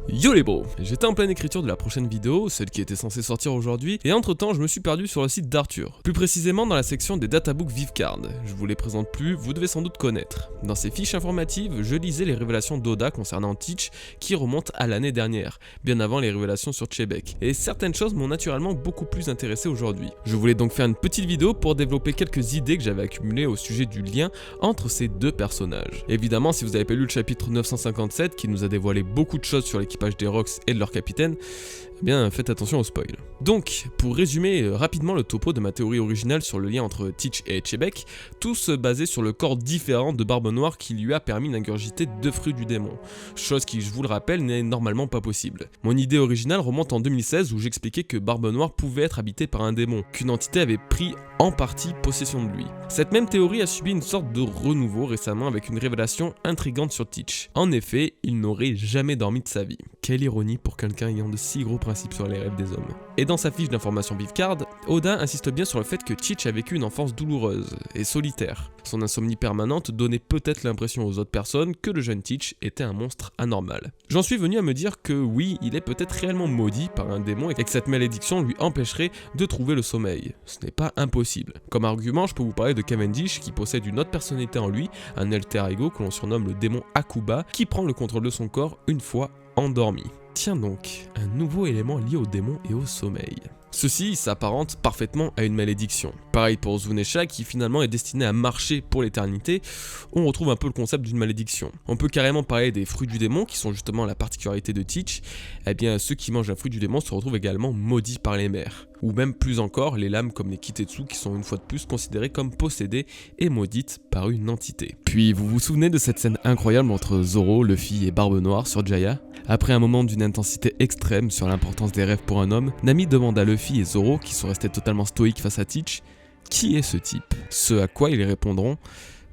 Yo les bros, j'étais en pleine écriture de la prochaine vidéo, celle qui était censée sortir aujourd'hui, et entre temps je me suis perdu sur le site d'Arthur, plus précisément dans la section des databooks Vivecard. Je vous les présente plus, vous devez sans doute connaître. Dans ces fiches informatives, je lisais les révélations d'Oda concernant Teach qui remontent à l'année dernière, bien avant les révélations sur Chebek, et certaines choses m'ont naturellement beaucoup plus intéressé aujourd'hui. Je voulais donc faire une petite vidéo pour développer quelques idées que j'avais accumulées au sujet du lien entre ces deux personnages. Évidemment, si vous avez pas lu le chapitre 957 qui nous a dévoilé beaucoup de choses sur l'équipage des Rocks et de leur capitaine, eh bien faites attention au spoil. Donc, pour résumer rapidement le topo de ma théorie originale sur le lien entre Teach et Chebek, tout se basait sur le corps différent de Barbe Noire qui lui a permis d'ingurgiter 2 fruits du démon, chose qui, je vous le rappelle, n'est normalement pas possible. Mon idée originale remonte en 2016 où j'expliquais que Barbe Noire pouvait être habitée par un démon, qu'une entité avait pris en partie possession de lui. Cette même théorie a subi une sorte de renouveau récemment avec une révélation intrigante sur Teach. En effet, il n'aurait jamais dormi de sa vie. Quelle ironie pour quelqu'un ayant de si gros principes sur les rêves des hommes. Et dans sa fiche d'information Vivecard, Oda insiste bien sur le fait que Teach a vécu une enfance douloureuse et solitaire. Son insomnie permanente donnait peut-être l'impression aux autres personnes que le jeune Teach était un monstre anormal. J'en suis venu à me dire que oui, il est peut-être réellement maudit par un démon et que cette malédiction lui empêcherait de trouver le sommeil. Ce n'est pas impossible. Comme argument, je peux vous parler de Cavendish qui possède une autre personnalité en lui, un alter ego que l'on surnomme le démon Akuba, qui prend le contrôle de son corps une fois endormi. Tiens donc, un nouveau élément lié au démon et au sommeil. Ceci s'apparente parfaitement à une malédiction. Pareil pour Zunesha qui finalement est destiné à marcher pour l'éternité, on retrouve un peu le concept d'une malédiction. On peut carrément parler des fruits du démon qui sont justement la particularité de Teach. Eh bien ceux qui mangent un fruit du démon se retrouvent également maudits par les mères. Ou même plus encore, les lames comme les Kitetsu qui sont une fois de plus considérées comme possédées et maudites par une entité. Puis vous vous souvenez de cette scène incroyable entre Zoro, Luffy et Barbe Noire sur Jaya? Après un moment d'une intensité extrême sur l'importance des rêves pour un homme, Nami demande à Luffy et Zoro, qui sont restés totalement stoïques face à Teach, qui est ce type? Ce à quoi ils répondront,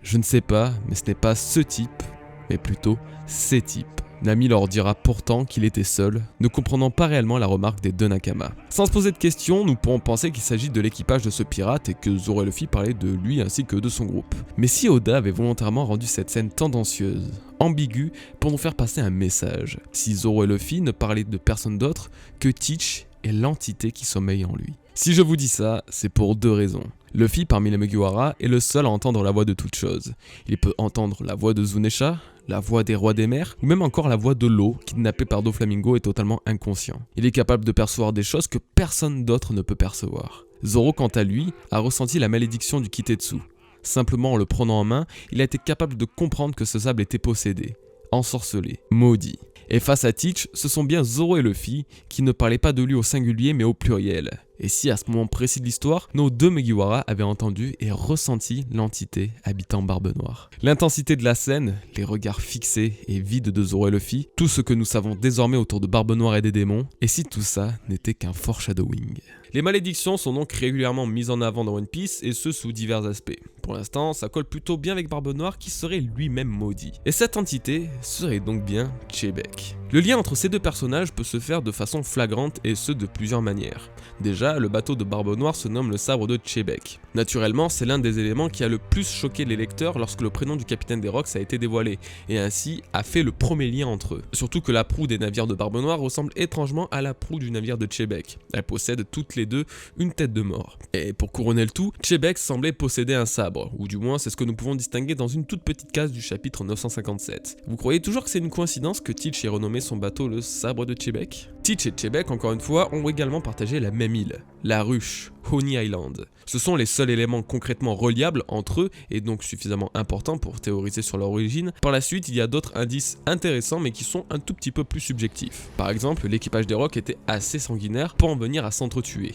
je ne sais pas, mais ce n'est pas ce type, mais plutôt ces types. Nami leur dira pourtant qu'il était seul, ne comprenant pas réellement la remarque des deux Nakama. Sans se poser de questions, nous pourrons penser qu'il s'agit de l'équipage de ce pirate et que Zoro et Luffy parlaient de lui ainsi que de son groupe. Mais si Oda avait volontairement rendu cette scène tendancieuse, ambiguë, pour nous faire passer un message, si Zoro et Luffy ne parlaient de personne d'autre que Teach et l'entité qui sommeille en lui. Si je vous dis ça, c'est pour 2 raisons. Luffy, parmi les Mugiwara, est le seul à entendre la voix de toute chose. Il peut entendre la voix de Zunesha, la voix des rois des mers, ou même encore la voix de l'eau, kidnappée par Doflamingo est totalement inconscient. Il est capable de percevoir des choses que personne d'autre ne peut percevoir. Zoro, quant à lui, a ressenti la malédiction du Kitetsu. Simplement en le prenant en main, il a été capable de comprendre que ce sable était possédé, ensorcelé, maudit. Et face à Teach, ce sont bien Zoro et Luffy qui ne parlaient pas de lui au singulier mais au pluriel. Et si à ce moment précis de l'histoire, nos 2 Mugiwara avaient entendu et ressenti l'entité habitant Barbe Noire. L'intensité de la scène, les regards fixés et vides de Zoro et Luffy, tout ce que nous savons désormais autour de Barbe Noire et des démons, et si tout ça n'était qu'un foreshadowing. Les malédictions sont donc régulièrement mises en avant dans One Piece et ce sous divers aspects. Pour l'instant, ça colle plutôt bien avec Barbe Noire qui serait lui-même maudit. Et cette entité serait donc bien Chebek. Le lien entre ces 2 personnages peut se faire de façon flagrante et ce de plusieurs manières. Déjà, le bateau de Barbe Noire se nomme le sabre de Chebek. Naturellement, c'est l'un des éléments qui a le plus choqué les lecteurs lorsque le prénom du capitaine des Rocks a été dévoilé, et ainsi a fait le premier lien entre eux. Surtout que la proue des navires de Barbe Noire ressemble étrangement à la proue du navire de Chebek. Elles possèdent toutes les 2 une tête de mort. Et pour couronner le tout, Chebek semblait posséder un sabre, ou du moins c'est ce que nous pouvons distinguer dans une toute petite case du chapitre 957. Vous croyez toujours que c'est une coïncidence que Teach ait renommé son bateau le sabre de Chebek? Teach et Chebek, encore une fois, ont également partagé la même île, la ruche, Honey Island. Ce sont les seuls éléments concrètement reliables entre eux et donc suffisamment importants pour théoriser sur leur origine. Par la suite, il y a d'autres indices intéressants mais qui sont un tout petit peu plus subjectifs. Par exemple, l'équipage des Rocks était assez sanguinaire pour en venir à s'entretuer.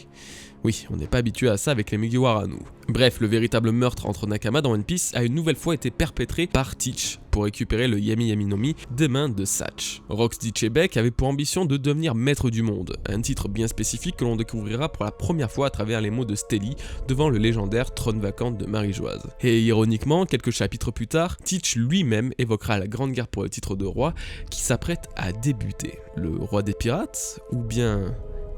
Oui, on n'est pas habitué à ça avec les Mugiwara nous. Bref, le véritable meurtre entre Nakama dans One Piece a une nouvelle fois été perpétré par Teach pour récupérer le Yami Yami no Mi des mains de Satch. Rocks dit Chebek avait pour ambition de devenir maître du monde, un titre bien spécifique que l'on découvrira pour la première fois à travers les mots de Stelly devant le légendaire trône vacant de Marie-Joise. Et ironiquement, quelques chapitres plus tard, Teach lui-même évoquera la grande guerre pour le titre de roi qui s'apprête à débuter. Le roi des pirates ou bien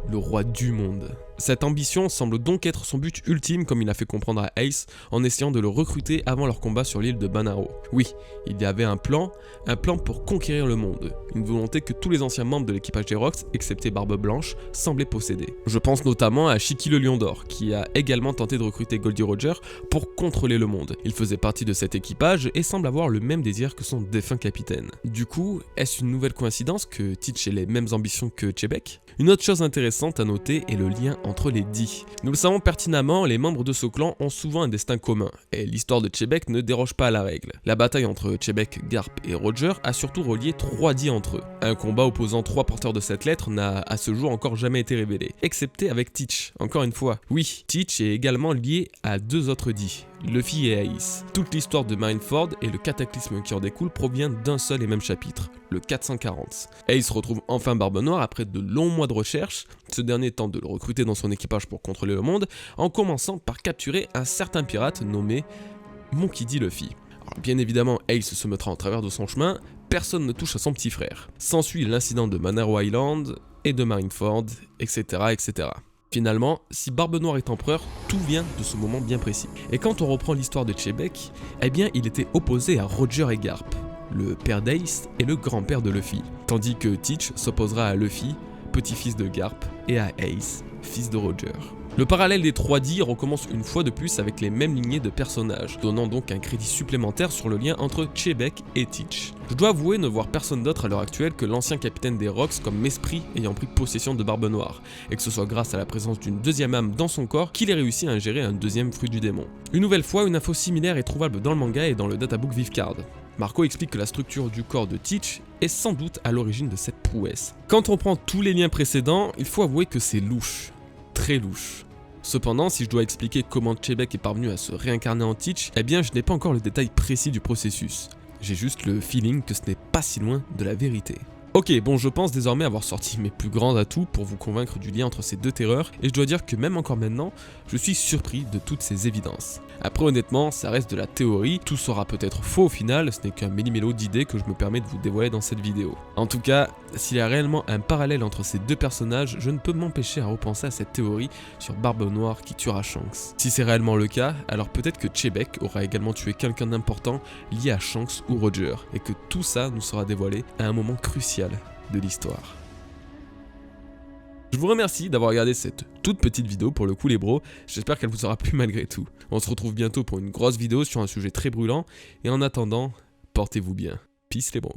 le roi du monde? Cette ambition semble donc être son but ultime, comme il a fait comprendre à Ace en essayant de le recruter avant leur combat sur l'île de Banaro. Oui, il y avait un plan pour conquérir le monde, une volonté que tous les anciens membres de l'équipage des Rox, excepté Barbe Blanche, semblaient posséder. Je pense notamment à Shiki le Lion d'Or, qui a également tenté de recruter Goldie Roger pour contrôler le monde. Il faisait partie de cet équipage et semble avoir le même désir que son défunt capitaine. Du coup, est-ce une nouvelle coïncidence que Teach ait les mêmes ambitions que Chebek? Une autre chose intéressante à noter est le lien entre les dix. Nous le savons pertinemment, les membres de ce clan ont souvent un destin commun, et l'histoire de Chebek ne déroge pas à la règle. La bataille entre Chebek, Garp et Roger a surtout relié 3 dits entre eux. Un combat opposant 3 porteurs de cette lettre n'a à ce jour encore jamais été révélé, excepté avec Teach, encore une fois. Oui, Teach est également lié à 2 autres dits, Luffy et Ace. Toute l'histoire de Marineford et le cataclysme qui en découle provient d'un seul et même chapitre, le 440. Ace retrouve enfin Barbe Noire après de longs mois de recherche, ce dernier tente de le recruter dans son équipage pour contrôler le monde, en commençant par capturer un certain pirate nommé Monkey D. Luffy. Alors, bien évidemment, Ace se mettra en travers de son chemin, personne ne touche à son petit frère. S'ensuit l'incident de Banaro Island et de Marineford, etc. etc. Finalement, si Barbe Noire est empereur, tout vient de ce moment bien précis. Et quand on reprend l'histoire de Chebek, eh bien il était opposé à Roger et Garp, le père d'Ace et le grand-père de Luffy, tandis que Teach s'opposera à Luffy, petit-fils de Garp, et à Ace, fils de Roger. Le parallèle des 3D recommence une fois de plus avec les mêmes lignées de personnages, donnant donc un crédit supplémentaire sur le lien entre Chebek et Teach. Je dois avouer ne voir personne d'autre à l'heure actuelle que l'ancien capitaine des Rox comme esprit ayant pris possession de Barbe Noire, et que ce soit grâce à la présence d'une deuxième âme dans son corps qu'il ait réussi à ingérer un deuxième fruit du démon. Une nouvelle fois, une info similaire est trouvable dans le manga et dans le databook Vivecard. Marco explique que la structure du corps de Teach est sans doute à l'origine de cette prouesse. Quand on prend tous les liens précédents, il faut avouer que c'est louche, très louche. Cependant, si je dois expliquer comment Chebek est parvenu à se réincarner en Teach, eh bien je n'ai pas encore le détail précis du processus. J'ai juste le feeling que ce n'est pas si loin de la vérité. Ok, bon, je pense désormais avoir sorti mes plus grands atouts pour vous convaincre du lien entre ces deux terreurs, et je dois dire que même encore maintenant, je suis surpris de toutes ces évidences. Après, honnêtement, ça reste de la théorie, tout sera peut-être faux au final, ce n'est qu'un méli-mélo d'idées que je me permets de vous dévoiler dans cette vidéo. En tout cas, s'il y a réellement un parallèle entre ces deux personnages, je ne peux m'empêcher à repenser à cette théorie sur Barbe Noire qui tuera Shanks. Si c'est réellement le cas, alors peut-être que Chebek aura également tué quelqu'un d'important lié à Shanks ou Roger, et que tout ça nous sera dévoilé à un moment crucial de l'histoire. Je vous remercie d'avoir regardé cette toute petite vidéo pour le coup les bros, j'espère qu'elle vous aura plu malgré tout. On se retrouve bientôt pour une grosse vidéo sur un sujet très brûlant, et en attendant, portez-vous bien. Peace les bros.